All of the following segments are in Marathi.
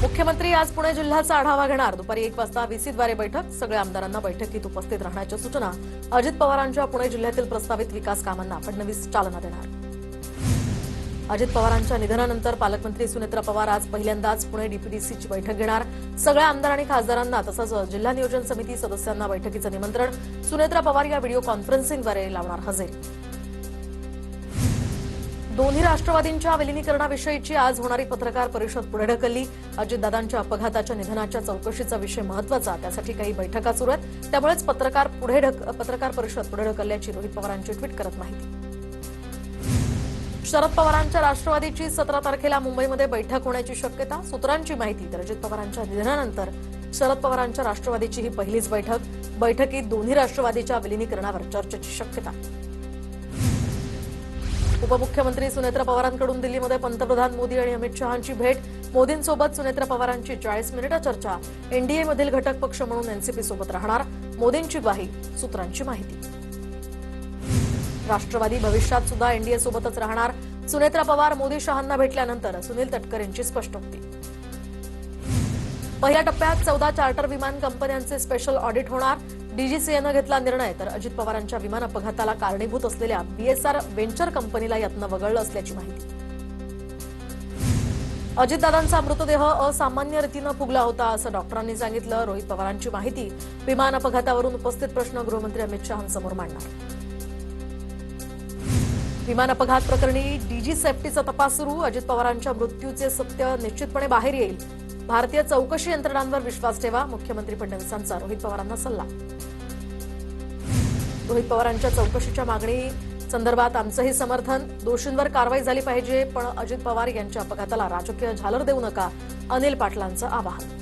मुख्यमंत्री आज पुणे जिल्ह्याचा आढावा घेणार। दुपारी 1 वाजता व्हीसीद्वारे बैठक। सगळ्या आमदारांना बैठकीत उपस्थित राहण्याच्या सूचना। अजित पवारांच्या पुणे जिल्ह्यातील प्रस्तावित विकास कामांना फडणवीस चालना देणार। अजित पवारांच्या निधनानंतर पालकमंत्री सुनेत्रा पवार आज पहिल्यांदाच पुणे डीपीडीसीची बैठक घेणार। सगळ्या आमदार आणि खासदारांना तसंच जिल्हा नियोजन समिती सदस्यांना बैठकीचं निमंत्रण। सुनेत्रा पवार या व्हिडिओ कॉन्फरन्सिंगद्वारे लावणार हजेरी। दोन्ही राष्ट्रवादींच्या विलीनीकरणाविषयीची आज होणारी पत्रकार परिषद पुढे ढकलली। अजितदादांच्या अपघाताच्या निधनाच्या चौकशीचा विषय महत्त्वाचा, त्यासाठी काही बैठका सुरू आहेत, त्यामुळेच पत्रकार परिषद पुढे ढकलल्याची रोहित पवारांची ट्विट करत माहिती। शरद पवारांच्या राष्ट्रवादीची 17 तारखेला मुंबईमध्ये बैठक होण्याची शक्यता। सूत्रांची माहिती तर अजित पवारांच्या निधनानंतर शरद पवारांच्या राष्ट्रवादीची ही पहिलीच बैठकीत दोन्ही राष्ट्रवादीच्या विलीनीकरणावर चर्चेची शक्यता। उपमुख्यमंत्री सुनेत्रा पवारांकडून दिल्लीमध्ये पंतप्रधान मोदी आणि अमित शहांची भेट। मोदींसोबत सुनेत्रा पवारांची 40 मिनिटं चर्चा। एनडीएमधील घटक पक्ष म्हणून एनसीपी सोबत राहणार, मोदींची ग्वाही। सूत्रांची माहिती। राष्ट्रवादी भविष्यात सुद्धा एनडीए सोबतच राहणार। सुनेत्रा पवार मोदी शहांना भेटल्यानंतर सुनील तटकरेंची स्पष्टोक्ती। पहिल्या टप्प्यात 14 चार्टर विमान कंपन्यांचे स्पेशल ऑडिट होणार। डीजीसीएनं घेतला निर्णय, तर अजित पवारांच्या विमान अपघाताला कारणीभूत असलेल्या बीएसआर व्हेंचर कंपनीला यातनं वगळलं असल्याची माहिती। अजितदादांचा मृतदेह असामान्य रीतीनं फुगला होता असं डॉक्टरांनी सांगितलं। रोहित पवारांची माहिती। विमान अपघातावरून उपस्थित प्रश्न गृहमंत्री अमित शहांसमोर मांडणार। विमान अपघात प्रकरणी डीजी सेफ्टीचा तपास सुरू। अजित पवारांच्या मृत्यूचे सत्य निश्चितपणे बाहेर येईल। भारतीय चौकशी यंत्रणांवर विश्वास ठेवा, मुख्यमंत्री फडणवीसांचा रोहित पवारांना सल्ला। रोहित पवारांच्या चौकशीच्या मागणी संदर्भात आमचंही समर्थन। दोषींवर कारवाई झाली पाहिजे, पण अजित पवार यांच्या अपघाताला राजकीय झालर देऊ नका, अनिल पाटलांचं आवाहन।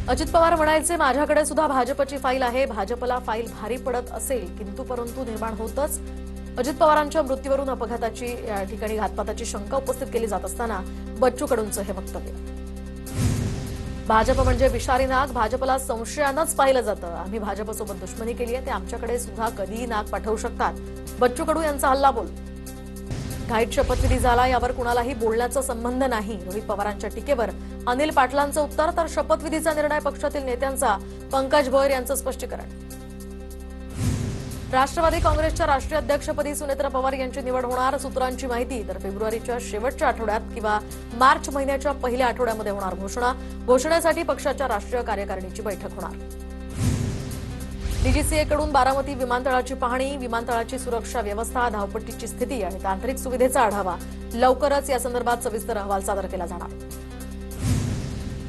अजित पवार म्हणायचे, माझ्याकडे सुद्धा भाजपची फाईल आहे। भाजपला फाईल भारी पडत असेल, किंतु परंतु निर्माण होतच। अजित पवारांच्या मृत्यूवरून अपघाताची या ठिकाणी घातपाताची शंका उपस्थित केली जात असताना बच्चू कडूंचं हे वक्तव्य। भाजप म्हणजे विषारी नाग, भाजपला संशयानंच पाहिलं जातं। आम्ही भाजपसोबत दुश्मनी केली आहे, ते आमच्याकडे सुद्धा कधीही नाग पाठवू शकतात। बच्चू कडू यांचा हल्लाबोल। घाईत शपथविधी झाला, यावर कुणालाही बोलण्याचा संबंध नाही। रोहित पवारांच्या टीकेवर अनिल पाटलांचं उत्तर, तर शपथविधीचा निर्णय पक्षातील नेत्यांचा। पंकज भोयर यांचं स्पष्टीकरण। राष्ट्रवादी काँग्रेसच्या राष्ट्रीय अध्यक्षपदी सुनेत्रा पवार यांची निवड होणार। सूत्रांची माहिती, तर फेब्रुवारीच्या शेवटच्या आठवड्यात किंवा मार्च महिन्याच्या पहिल्या आठवड्यामध्ये होणार घोषणा। घोषणेसाठी पक्षाच्या राष्ट्रीय कार्यकारिणीची बैठक होणार। डीजीसीएकडून बारामती विमानतळाची पाहणी, विमानतळाची सुरक्षा व्यवस्था, धावपट्टीची स्थिती आणि तांत्रिक सुविधेचा आढावा। लवकरच या संदर्भात सविस्तर अहवाल सादर केला जाणार।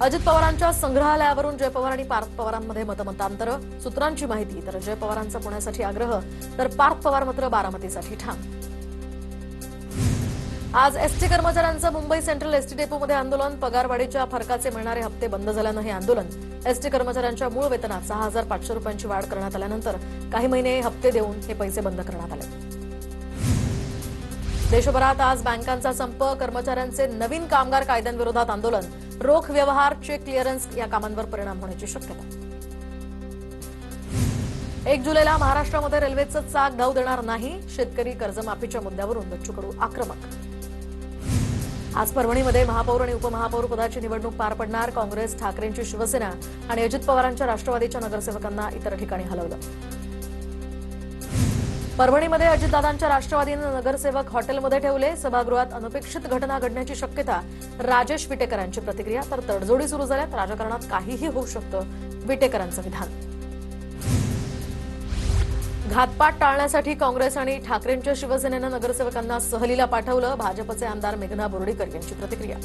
अजित पवारांच्या संग्रहालयावरून जय पवार आणि पार्थ पवारांमध्ये मतमतांतर। सूत्रांची माहिती, तर जय पवारांचा पुण्यासाठी आग्रह, तर पार्थ पवार मात्र बारामतीसाठी ठाम। आज एसटी कर्मचाऱ्यांचं मुंबई सेंट्रल एसटी डेपोमध्ये आंदोलन। पगारवाढीच्या फरकाचे मिळणारे हप्ते बंद झाल्यानं हे आंदोलन। एसटी कर्मचाऱ्यांच्या मूळ वेतनात 6,500 रुपयांची वाढ करण्यात आल्यानंतर काही महिने हप्ते देऊन हे पैसे बंद करण्यात आले। देशभरात आज बँकांचा संप, कर्मचाऱ्यांचे नवीन कामगार कायद्यांविरोधात आंदोलन। रोख व्यवहार, चेक क्लिअरन्स या कामांवर परिणाम होण्याची शक्यता। 1 जुलैला महाराष्ट्रामध्ये रेल्वेचं चाक धावू देणार नाही। शेतकरी कर्जमाफीच्या मुद्द्यावरून बच्चू कडू आक्रमक। आज परभणीमध्ये महापौर आणि उपमहापौर पदाची निवडणूक पार पडणार। काँग्रेस, ठाकरेंची शिवसेना आणि अजित पवारांच्या राष्ट्रवादीच्या नगरसेवकांना इतर ठिकाणी हलवलं। परभणीमध्ये अजितदादांच्या राष्ट्रवादीनं नगरसेवक हॉटेलमध्ये ठेवले। सभागृहात अनपेक्षित घटना घडण्याची शक्यता। राजेश विटेकरांची प्रतिक्रिया, तर तडजोडी सुरू झाल्यात। राजकारणात काहीही होऊ शकतं, विटेकरांचं विधान। घातपात टाळण्यासाठी काँग्रेस आणि ठाकरेंच्या शिवसेनेनं नगरसेवकांना सहलीला पाठवलं। भाजपचे आमदार मेघना बोर्डीकर यांची प्रतिक्रिया।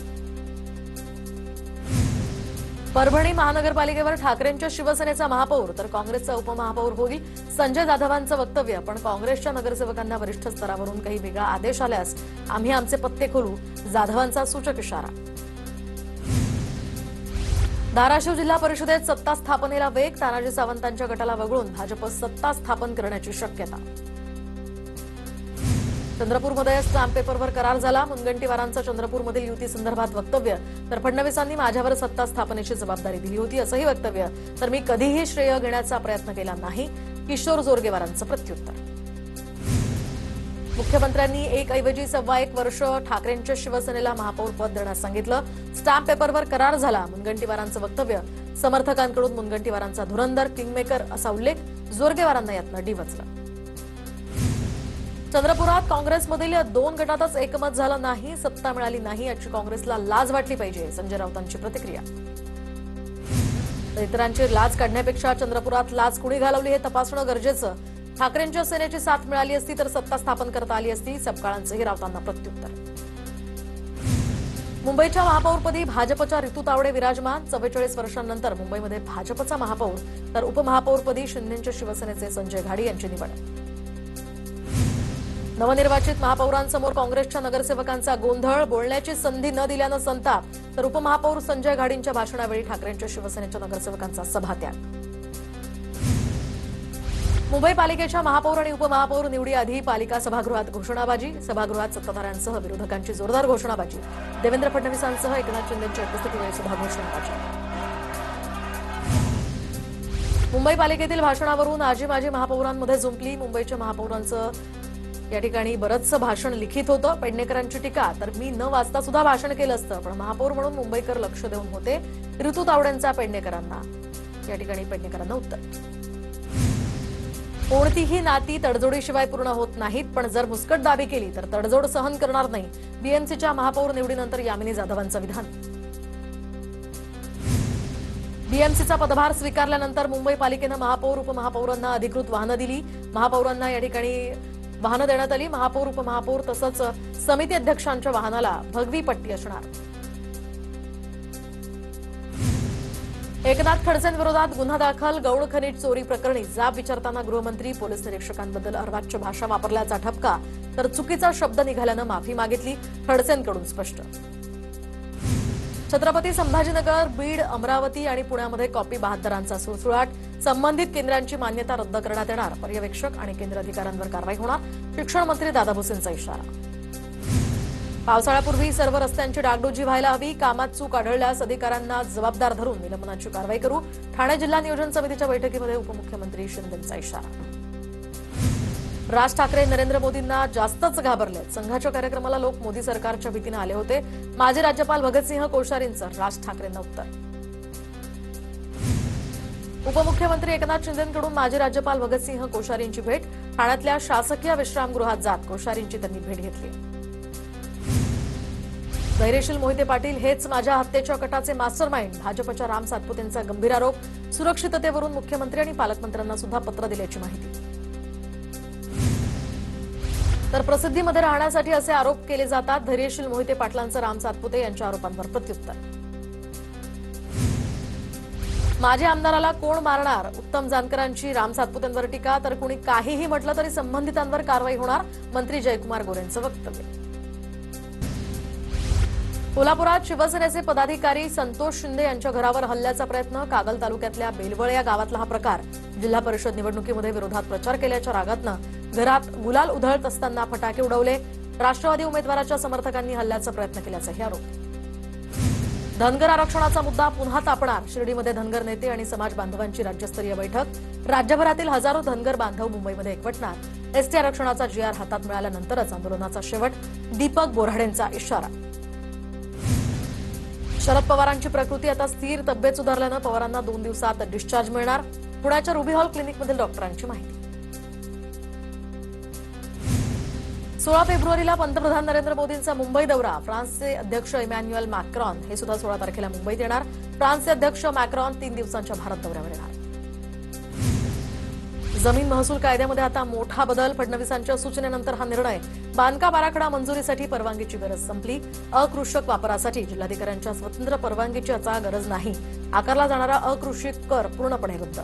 परभणी महानगरपालिकेवर ठाकरेंच्या शिवसेनेचा महापौर तर काँग्रेसचा उपमहापौर होईल। संजय जाधवांचं वक्तव्य, पण काँग्रेसच्या नगरसेवकांना वरिष्ठ स्तरावरून काही वेगळा आदेश आल्यास आम्ही आमचे पत्ते खोलू, जाधवांचा सूचक इशारा। धाराशिव जिल्हा परिषदेत सत्ता स्थापनेला वेग, तानाजी सावंतांच्या गटाला वगळून भाजप सत्ता स्थापन करण्याची शक्यता। चंद्रपूरमध्ये स्टॅम्प पेपरवर करार झाला। मुनगंटीवारांचं चंद्रपूरमधील युती संदर्भात वक्तव्य, तर फडणवीसांनी माझ्यावर सत्ता स्थापनेची जबाबदारी दिली होती असंही वक्तव्य, तर मी कधीही श्रेय घेण्याचा प्रयत्न केला नाही। किशोर जोरगेवारांचं प्रत्युत्तर। मुख्यमंत्र्यांनी 1 ऐवजी 1.25 वर्ष ठाकरेंच्या शिवसेनेला महापौर पद देण्यास सांगितलं. स्टॅम्प पेपरवर करार झाला. मुनगंटीवारांचं वक्तव्य. समर्थकांकडून मुनगंटीवारांचा धुरंधर किंगमेकर असा उल्लेख. जोरगेवारांना यातनं डिवचलं. चंद्रपुरात काँग्रेसमधील 2 गटातच एकमत झालं नाही. सत्ता मिळाली नाही याची काँग्रेसला लाज वाटली पाहिजे. संजय राऊतांची प्रतिक्रिया. इतरांची लाज काढण्यापेक्षा चंद्रपुरात लाज कुणी घालवली हे तपासणं गरजेचं. ठाकरेंच्या सेनेची साथ मिळाली असती तर सत्ता स्थापन करता आली असती. सपकाळांचंही राऊतांना प्रत्युत्तर. मुंबईच्या महापौरपदी भाजपच्या रितू तावडे विराजमान. 44 वर्षांनंतर मुंबईमध्ये भाजपचा महापौर तर उपमहापौरपदी शिंदेच्या शिवसेनेचे संजय घाडी यांची निवड. नवनिर्वाचित महापौरांसमोर काँग्रेसच्या नगरसेवकांचा गोंधळ. बोलण्याची संधी न दिल्यानं संताप तर उपमहापौर संजय घाडींच्या भाषणावेळी ठाकरेंच्या शिवसेनेच्या नगरसेवकांचा सभात्याग. मुंबई पालिकेच्या महापौर आणि उपमहापौर निवडीआधी पालिका सभागृहात घोषणाबाजी. सभागृहात सत्ताधाऱ्यांसह विरोधकांची जोरदार घोषणाबाजी. देवेंद्र फडणवीसांसह एकनाथ शिंदेंच्या उपस्थितीवेळी सभा घोषणाबाजी. मुंबई पालिकेतील भाषणावरून आजी माजी महापौरांमध्ये जुंपली. मुंबईच्या महापौरांचं या ठिकाणी बरंचसं भाषण लिखित होतं. पेडणेकरांची टीका तर मी न वाचता सुद्धा भाषण केलं असतं पण महापौर म्हणून मुंबईकर लक्ष देऊन होते. ऋतू तावडेंचा पेडणेकरांना या ठिकाणी पेडणेकरांना उत्तर. कोणतीही नाती तडजोडीशिवाय पूर्ण होत नाहीत पण जर मुस्कट दाबी केली तर तडजोड सहन करणार नाही. बीएमसीच्या महापौर निवडीनंतर यामिनी जाधवांचं विधान. बीएमसीचा पदभार स्वीकारल्यानंतर मुंबई पालिकेनं महापौर उपमहापौरांना अधिकृत वाहनं दिली. महापौरांना या ठिकाणी वाहनं देण्यात आली. महापौर उपमहापौर तसंच समिती अध्यक्षांच्या वाहनाला भगवी पट्टी असणार. एकनाथ खडसेंविरोधात गुन्हा दाखल. गौण खनिज चोरी प्रकरणी जाब विचारताना गृहमंत्री पोलीस निरीक्षकांबद्दल अर्वाच्य भाषा वापरल्याचा ठपका तर चुकीचा शब्द निघाल्यानं माफी मागितली. खडसेंकडून स्पष्ट. छत्रपती संभाजीनगर, बीड, अमरावती आणि पुण्यामध्ये कॉपी बहाद्दरांचा सुळसुळाट. संबंधित केंद्रांची मान्यता रद्द करण्यात येणार. पर्यवेक्षक आणि केंद्र अधिकाऱ्यांवर कारवाई होणार. शिक्षण मंत्री दादा भुसेंचा इशारा. पावसाळ्यापूर्वी सर्व रस्त्यांची डागडुजी व्हायला हवी. कामात चूक आढळल्यास अधिकाऱ्यांना जबाबदार धरून निलंबनाची कारवाई करू. ठाणे जिल्हा नियोजन समितीच्या बैठकीमध्ये उपमुख्यमंत्री शिंदेंचा इशारा. राज ठाकरे नरेंद्र मोदींना जास्तच घाबरलेत. संघाच्या कार्यक्रमाला लोक मोदी सरकारच्या भीतीने आले होते. माजी राज्यपाल भगतसिंह कोश्यारींचं राज ठाकरेंना उत्तर. उपमुख्यमंत्री एकनाथ शिंदेंकडून माजी राज्यपाल भगतसिंह कोश्यारींची भेट. ठाण्यातल्या शासकीय विश्रामगृहात जात कोश्यारींची त्यांनी भेट घेतली. धैर्यशील मोहिते पाटील हेच माझ्या हत्येच्या कटाचे मास्टरमाइंड. भाजपच्या राम सातपुतेंचा गंभीर आरोप. सुरक्षिततेवरून मुख्यमंत्री आणि पालकमंत्र्यांना सुद्धा पत्र दिल्याची माहिती. तर प्रसिद्धीमध्ये राहण्यासाठी असे आरोप केले जातात. धैर्यशील मोहिते पाटलांचं राम सातपुते यांच्या आरोपांवर प्रत्युत्तर. माजी आमदाराला कोण मारणार? उत्तम जानकरांची राम सातपुतेंवर टीका तर कुणी काहीही म्हटलं तरी संबंधितांवर कारवाई होणार. मंत्री जयकुमार गोरेंचं वक्तव्य. कोल्हापुरात शिवसेनेचे पदाधिकारी संतोष शिंदे यांच्या घरावर हल्ल्याचा प्रयत्न. कागल तालुक्यातल्या बेलवळ या गावातला हा प्रकार. जिल्हा परिषद निवडणुकीमध्ये विरोधात प्रचार केल्याच्या रागातनं घरात गुलाल उधळत असताना फटाके उडवले. राष्ट्रवादी उमेदवाराच्या समर्थकांनी हल्ल्याचा प्रयत्न केल्याचाही आरोप. धनगर आरक्षणाचा मुद्दा पुन्हा तापणार. शिर्डीमध्ये धनगर नेते आणि समाज बांधवांची राज्यस्तरीय बैठक. राज्यभरातील हजारो धनगर बांधव मुंबईमध्ये एकवटणार. एसटी आरक्षणाचा जीआर हातात मिळाल्यानंतरच आंदोलनाचा शेवट. दीपक बोराडेंचा इशारा. शरद पवारांची प्रकृती आता स्थिर. तब्येत सुधारल्यानं पवारांना 2 दिवसात डिस्चार्ज मिळणार. पुण्याच्या रुबी हॉल क्लिनिकमधील डॉक्टरांची माहिती. 16 फेब्रुवारीला पंतप्रधान नरेंद्र मोदींचा मुंबई दौरा. फ्रान्सचे अध्यक्ष इमॅन्युएल मॅक्रॉन हे सुद्धा 16 तारखेला मुंबईत येणार. फ्रान्सचे अध्यक्ष मॅक्रॉन 3 दिवसांच्या भारत दौऱ्यावर येणार. जमीन महसूल कायद्यामध्ये आता मोठा बदल. फडणवीसांच्या सूचनेनंतर हा निर्णय. बांधकाम आराखडा मंजुरीसाठी परवानगीची गरज संपली. अकृषक वापरासाठी जिल्हाधिकाऱ्यांच्या स्वतंत्र परवानगीची आता गरज नाही. आकारला जाणारा अकृषिक कर पूर्णपणे रद्द.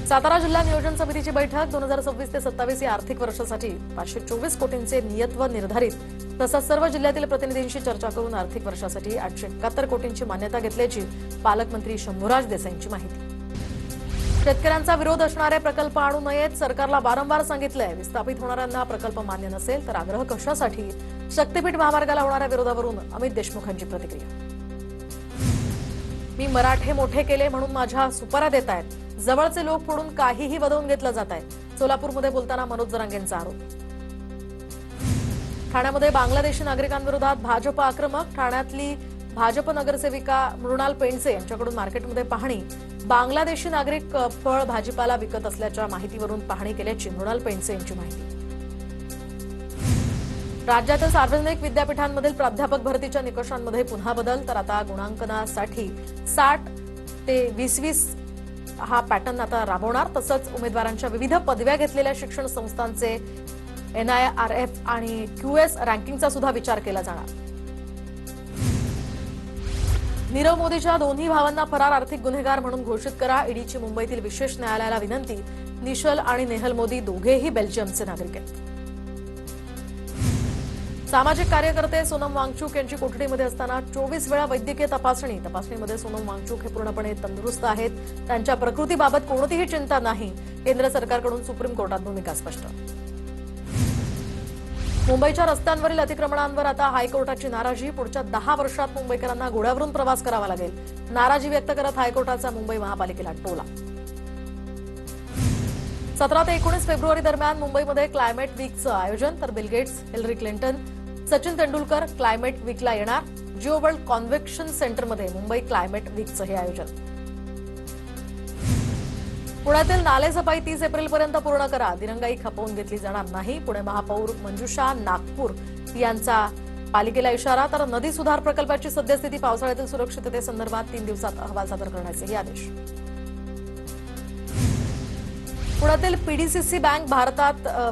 सातारा जिल्हा नियोजन समितीची बैठक. 2026 ते 27 या आर्थिक वर्षासाठी 524 कोटींचे नियतव निर्धारित. तसंच सर्व जिल्ह्यातील प्रतिनिधींशी चर्चा करून आर्थिक वर्षासाठी 871 कोटींची मान्यता घेतल्याची पालकमंत्री शंभूराज देसाईंची माहिती. शेतकऱ्यांचा विरोध असणारे प्रकल्प आणू नयेत. सरकारला वारंवार सांगितलंय. विस्थापित होणाऱ्यांना प्रकल्प मान्य नसेल तर आग्रह कशासाठी? शक्तीपीठ महामार्गाला होणाऱ्या विरोधावरून अमित देशमुखांची प्रतिक्रिया. मी मराठे मोठे केले म्हणून माझ्या सुपाऱ्या देत आहेत. जवळचे लोक फोडून काहीही वदवून घेतलं जात आहे. सोलापूरमध्ये बोलताना मनोज जरांगेंचा आरोप. ठाण्यामध्ये बांगलादेशी नागरिकांविरोधात भाजप आक्रमक. ठाण्यातली भाजप नगरसेविका मृणाल पेंडसे यांच्याकडून मार्केटमध्ये पाहणी. बांगलादेशी नागरिक फळ भाजीपाला विकत असल्याच्या माहितीवरून पाहणी केल्याची मृणाल पेंडसे यांची माहिती. राज्यातील सार्वजनिक विद्यापीठांमधील प्राध्यापक भरतीच्या निकषांमध्ये पुन्हा बदल. तर आता गुणांकनासाठी 60 ते 20-20 हा पॅटर्न आता राबवणार. तसंच उमेदवारांच्या विविध पदव्या घेतलेल्या शिक्षण संस्थांचे NIRF आणि QS रँकिंगचा सुद्धा विचार केला जाणार. नीरव मोदीच्या दोन्ही भावांना फरार आर्थिक गुन्हेगार म्हणून घोषित करा. ईडीची मुंबईतील विशेष न्यायालयाला विनंती. निशल आणि नेहल मोदी दोघेही बेल्जियमचे नागरिक आहेत. सामाजिक कार्यकर्ते सोनम वांगचूक यांची कोठडीमध्ये असताना 24 वेळा वैद्यकीय तपासणीमध्ये सोनम वांगचूक हे पूर्णपणे तंदुरुस्त आहेत. त्यांच्या प्रकृतीबाबत कोणतीही चिंता नाही. केंद्र सरकारकडून सुप्रीम कोर्टात भूमिका स्पष्ट. मुंबईच्या रस्त्यांवरील अतिक्रमणांवर आता हायकोर्टाची नाराजी. पुढच्या 10 वर्षात मुंबईकरांना घोड्यावरून प्रवास करावा लागेल. नाराजी व्यक्त करत हायकोर्टाचा मुंबई महापालिकेला टोला. 17 ते 19 फेब्रुवारी दरम्यान मुंबईमध्ये क्लायमेट वीकचं आयोजन. तर Bill Gates, Hillary Clinton, Sachin Tendulkar climate वीकला येणार. जिओ वर्ल्ड कॉन्व्हेक्शन सेंटरमध्ये मुंबई क्लायमेट वीकचं हे आयोजन. पुण्यातील नालेसफाई 30 एप्रिलपर्यंत पूर्ण करा. दिरंगाई खपवून घेतली जाणार नाही. पुणे महापौर मंजुषा नागपूर यांचा पालिकेला इशारा. तर नदी सुधार प्रकल्पाची सद्यस्थिती, पावसाळ्यातील सुरक्षिततेसंदर्भात 3 दिवसात अहवाल सादर करण्याचेही आदेश. पुण्यातील PDCC बँक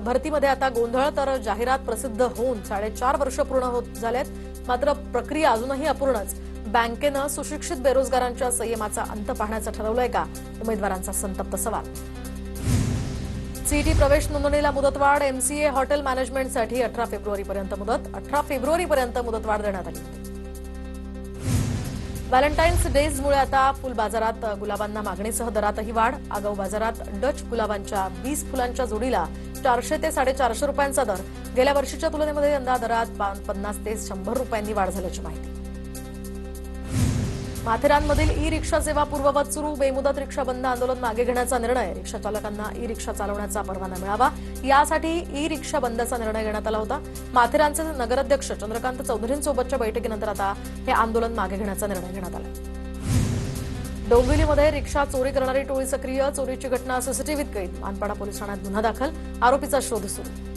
भरतीमध्ये आता गोंधळ. तर जाहिरात प्रसिद्ध होऊन 4.5 वर्ष पूर्ण होत झालेत. मात्र प्रक्रिया अजूनही अपूर्णच. बँकेनं सुशिक्षित बेरोजगारांच्या संयमाचा अंत पाहण्याचं ठरवलंय का? उमेदवारांचा संतप्त सवाल. CET प्रवेश नोंदणीला मुदतवाढ. MCA हॉटेल मॅनेजमेंटसाठी 18 फेब्रुवारीपर्यंत मुदत. 18 फेब्रुवारीपर्यंत मुदतवाढ देण्यात आली. व्हॅलेंटाईन्स डेजमुळे आता फुल बाजारात गुलाबांना मागणीसह दरातही वाढ. आगाऊ बाजारात डच गुलाबांच्या 20 फुलांच्या जोडीला 400 ते 450 रुपयांचा दर. गेल्या वर्षीच्या तुलनेमध्ये यंदा दरात 50 ते 100 रुपयांनी वाढ झाल्याची माहिती. माथेरानमधील ई-रिक्षा सेवा पूर्ववत सुरू. बेमुदत रिक्षा बंद आंदोलन मागे घेण्याचा निर्णय. रिक्षा चालकांना ई-रिक्षा चालवण्याचा परवाना मिळावा यासाठी ई-रिक्षा बंदचा निर्णय घेण्यात आला होता. माथेरानचे नगराध्यक्ष चंद्रकांत चौधरींसोबतच्या बैठकीनंतर आता हे आंदोलन मागे घेण्याचा निर्णय घेण्यात आला. डोंबिवलीमध्ये रिक्षा चोरी करणारी टोळी सक्रिय. चोरीची घटना सीसीटीव्हीत कैद. मानपाडा पोलीस ठाण्यात गुन्हा दाखल. आरोपीचा शोध सुरू.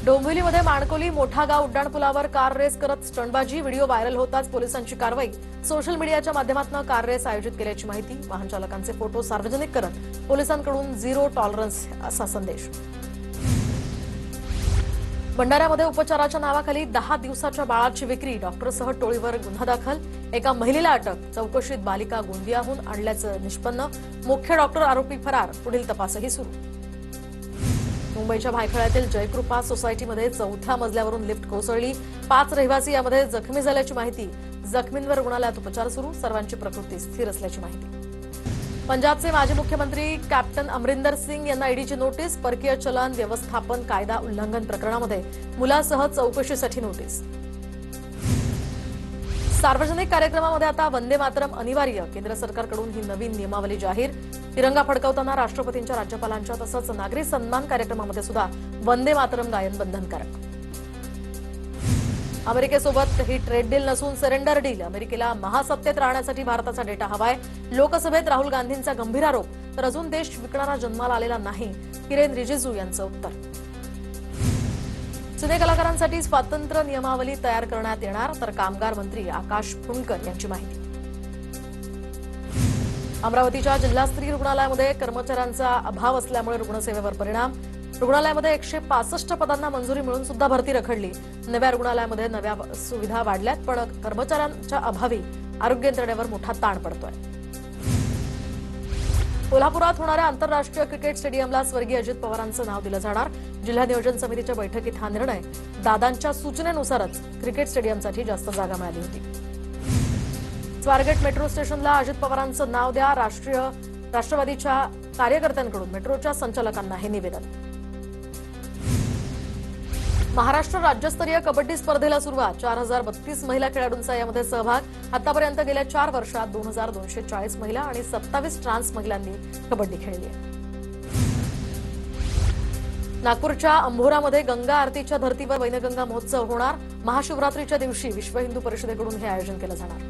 डोंबिवलीमध्ये माणकोली मोठा गाव उड्डाणपुलावर कार रेस करत स्टंटबाजी. व्हिडिओ व्हायरल होताच पोलिसांची कारवाई. सोशल मीडियाच्या माध्यमातून कार रेस आयोजित केल्याची माहिती. वाहन चालकांचे फोटो सार्वजनिक करत पोलिसांकडून झिरो टॉलरन्स असा संदेश. भंडाऱ्यामध्ये उपचाराच्या नावाखाली 10 दिवसाच्या बाळाची विक्री. डॉक्टरसह टोळीवर गुन्हा दाखल. एका महिलेला अटक. चौकशीत बालिका गोंदियाहून आणल्याचं निष्पन्न. मुख्य डॉक्टर आरोपी फरार. पुढील तपासही सुरू. मुंबईच्या भायखळ्यातील जयकृपा सोसायटीमध्ये 4थ्या मजल्यावरून लिफ्ट कोसळली. 5 रहिवासी यामध्ये जखमी झाल्याची माहिती. जखमींवर रुग्णालयात उपचार सुरू. सर्वांची प्रकृती स्थिर असल्याची माहिती. पंजाबचे माजी मुख्यमंत्री कॅप्टन अमरिंदर सिंग यांना ईडीची नोटीस. परकीय चलन व्यवस्थापन कायदा उल्लंघन प्रकरणामध्ये मुलासह चौकशीसाठी नोटीस. सार्वजनिक कार्यक्रमामध्ये आता वंदे मातरम अनिवार्य. केंद्र सरकारकडून ही नवीन नियमावली जाहीर. तिरंगा फडकवताना राष्ट्रपतींच्या, राज्यपालांच्या तसंच नागरी सन्मान कार्यक्रमामध्ये सुद्धा वंदे मातरम गायन बंधनकारक. अमेरिकेसोबत ही ट्रेड डील नसून सरेंडर डील. अमेरिकेला महासत्तेत राहण्यासाठी भारताचा डेटा हवाय. लोकसभेत राहुल गांधींचा गंभीर आरोप. तर अजून देश विकणारा जन्माला आलेला नाही. किरेन रिजिजू यांचं उत्तर. सिनेकलाकारांसाठी स्वातंत्र्य नियमावली तयार करण्यात येणार. तर कामगार मंत्री आकाश फुंडकर यांची माहिती. अमरावतीच्या जिल्हा स्त्री रुग्णालयामध्ये कर्मचाऱ्यांचा अभाव असल्यामुळे रुग्णसेवेवर परिणाम. रुग्णालयामध्ये 165 पदांना मंजुरी मिळून सुद्धा भरती रखडली. नव्या रुग्णालयामध्ये नव्या सुविधा वाढल्यात, पण कर्मचाऱ्यांच्या अभावी आरोग्य यंत्रणेवर मोठा ताण पडतोय. कोल्हापुरात होणाऱ्या आंतरराष्ट्रीय क्रिकेट स्टेडियमला स्वर्गीय अजित पवारांचं नाव दिलं जाणार. जिल्हा नियोजन समितीच्या बैठकीत हा निर्णय. दादांच्या सूचनेनुसारच क्रिकेट स्टेडियमसाठी जास्त जागा मिळाली होती. स्वारगेट मेट्रो स्टेशनला अजित पवारांचं नाव द्या. राष्ट्रवादीच्या कार्यकर्त्यांकडून मेट्रोच्या संचालकांना हे निवेदन. महाराष्ट्र राज्यस्तरीय कबड्डी स्पर्धेला सुरुवात 4032 महिला खेळाडूंचा यामध्ये सहभाग आतापर्यंत गेल्या 4 वर्षात 2240 महिला आणि 27 ट्रान्स महिलांनी कबड्डी खेळली आहे. नागपूरच्या अंभोरामध्ये गंगा आरतीच्या धर्तीवर वैनगंगा महोत्सव होणार. महाशिवरात्रीच्या दिवशी विश्व हिंदू परिषदेकडून हे आयोजन केलं जाणार.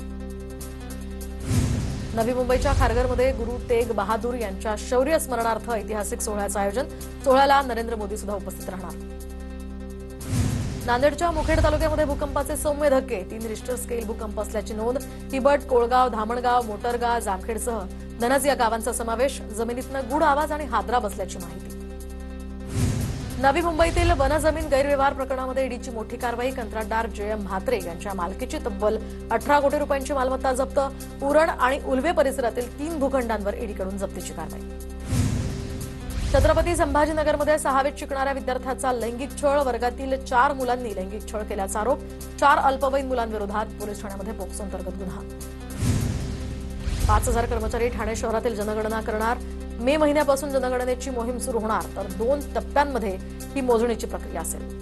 नवी मुंबईच्या खारघरमध्ये गुरु तेग बहादूर यांच्या शौर्य स्मरणार्थ ऐतिहासिक सोहळ्याचं आयोजन. सोहळ्याला नरेंद्र मोदी सुद्धा उपस्थित राहणार. नांदेडच्या मुखेड तालुक्यामध्ये भूकंपाचे सौम्य धक्के. 3 रिश्टर स्केल भूकंप असल्याची नोंद. हिबट, कोळगाव, धामणगाव, मोटरगाव, जामखेडसह धनज या गावांचा समावेश. जमिनीतनं गुढ आवाज आणि हादरा बसल्याची माहिती. नवी मुंबईतील वनजमीन गैरव्यवहार प्रकरणामध्ये ईडीची मोठी कारवाई. कंत्राटदार JM म्हात्रे यांच्या मालकीची तब्बल 18 कोटी रुपयांची मालमत्ता जप्त. उरण आणि उल्वे परिसरातील 3 भूखंडांवर ईडीकडून जप्तीची कारवाई. छत्रपती संभाजीनगरमध्ये 6वीत शिकणाऱ्या विद्यार्थ्याचा लैंगिक छळ. वर्गातील 4 मुलांनी लैंगिक छळ केल्याचा आरोप. 4 अल्पवयीन मुलांविरोधात पोलीस ठाण्यामध्ये पोक्सो अंतर्गत गुन्हा. 5000 कर्मचारी ठाणे शहरातील जनगणना करणार. मे महिन्यापासून जनगणनेची मोहीम सुरू होणार, तर 2 टप्प्यांमध्ये ही मोजणीची प्रक्रिया असेल.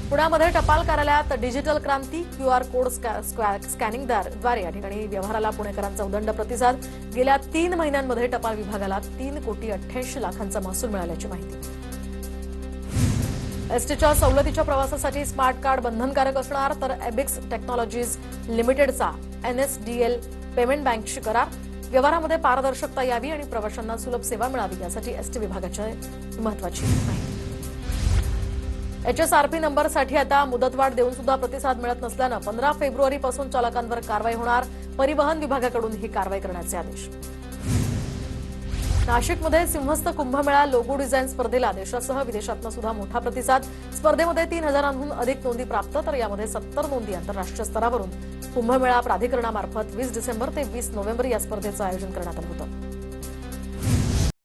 पुण्यामध्ये टपाल कार्यालयात डिजिटल क्रांती. QR कोड स्कॅनिंगद्वारे या ठिकाणी व्यवहाराला पुणेकरांचा उदंड प्रतिसाद. गेल्या 3 महिन्यांमध्ये टपाल विभागाला 3,88,00,000 महसूल मिळाल्याची माहिती. एसटीच्या सवलतीच्या प्रवासासाठी स्मार्ट कार्ड बंधनकारक असणार, तर एबिक्स टेक्नॉलॉजीज लिमिटेडचा NSDL पेमेंट बँकशी करार. व्यवहारामध्ये पारदर्शकता यावी आणि प्रवाशांना सुलभ सेवा मिळावी यासाठी एसटी विभागाची महत्वाची माहिती. HSRP नंबरसाठी आता मुदतवाढ देऊन सुद्धा प्रतिसाद मिळत नसल्यानं 15 फेब्रुवारीपासून चालकांवर कारवाई होणार. परिवहन विभागाकडून ही कारवाई करण्याचे आदेश. नाशिकमध्ये सिंहस्थ कुंभमेळा लोगो डिझाईन स्पर्धेला देशासह विदेशातनं सुद्धा मोठा प्रतिसाद. स्पर्धेमध्ये 3000हून अधिक नोंदी प्राप्त, तर यामध्ये 70 नोंदी आंतरराष्ट्रीय स्तरावरून. कुंभमेळा प्राधिकरणामार्फत 20 डिसेंबर ते 20 नोव्हेंबर या स्पर्धेचं आयोजन करण्यात आलं होतं.